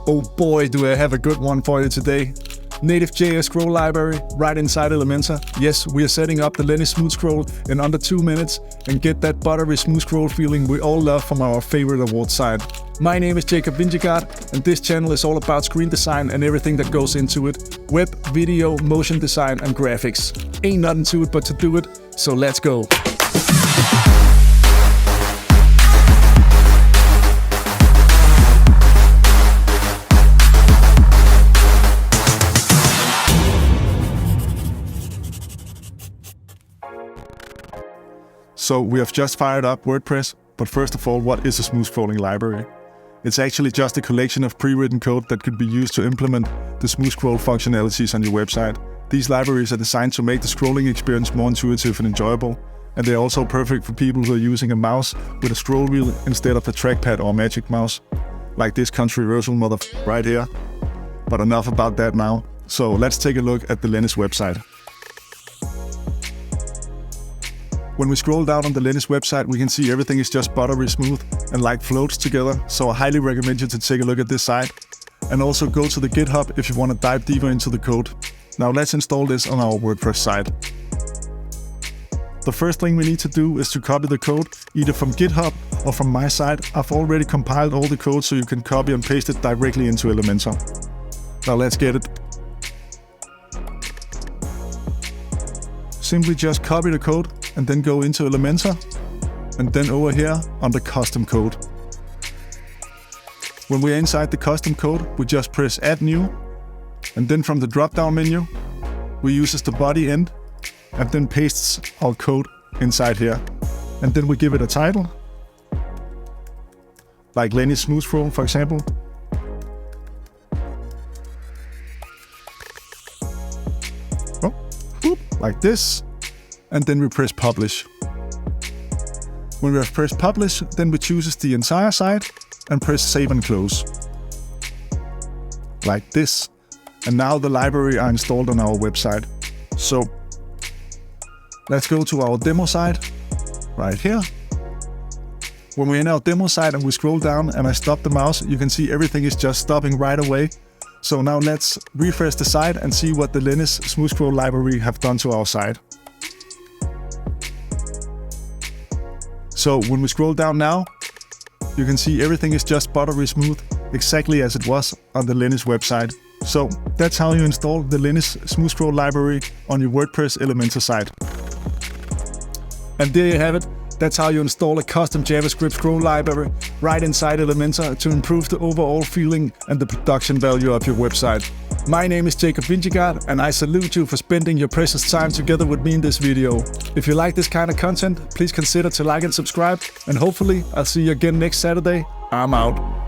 Oh boy, do I have a good one for you today. Native JS scroll library right inside Elementor. Yes, we are setting up the LENIS Smooth Scroll in under 2 minutes and get that buttery smooth scroll feeling we all love from our favorite award site. My name is Jacob Vingegaard and this channel is all about screen design and everything that goes into it. Web, video, motion design and graphics. Ain't nothing to it but to do it, so let's go. So we have just fired up WordPress, but first of all, what is a smooth scrolling library? It's actually just a collection of pre-written code that could be used to implement the smooth scroll functionalities on your website. These libraries are designed to make the scrolling experience more intuitive and enjoyable, and they're also perfect for people who are using a mouse with a scroll wheel instead of a trackpad or magic mouse, like this controversial mother right here. But enough about that now. So let's take a look at the LENIS website. When we scroll down on the LENIS website, we can see everything is just buttery smooth and like floats together, so I highly recommend you to take a look at this site. And also go to the GitHub if you want to dive deeper into the code. Now let's install this on our WordPress site. The first thing we need to do is to copy the code, either from GitHub or from my site. I've already compiled all the code so you can copy and paste it directly into Elementor. Now let's get it. Simply just copy the code and then go into Elementor, and then over here under custom code. When we're inside the custom code, we just press add new, and then from the drop down menu, we use the body end and then pastes our code inside here. And then we give it a title, like LENIS Smooth Scroll for example. Like this. And then we press publish. When we have pressed publish, then we choose the entire site and press save and close. Like this. And now the library are installed on our website. So let's go to our demo site right here. When we're in our demo site and we scroll down and I stop the mouse, you can see everything is just stopping right away. So now let's refresh the site and see what the LENIS Smooth Scroll library have done to our site. So when we scroll down now, you can see everything is just buttery smooth, exactly as it was on the LENIS website. So that's how you install the LENIS Smooth Scroll library on your WordPress Elementor site. And there you have it. That's how you install a custom JavaScript scroll library right inside Elementor to improve the overall feeling and the production value of your website. My name is Jacob Vingegaard and I salute you for spending your precious time together with me in this video. If you like this kind of content, please consider to like and subscribe, and hopefully I'll see you again next Saturday. I'm out.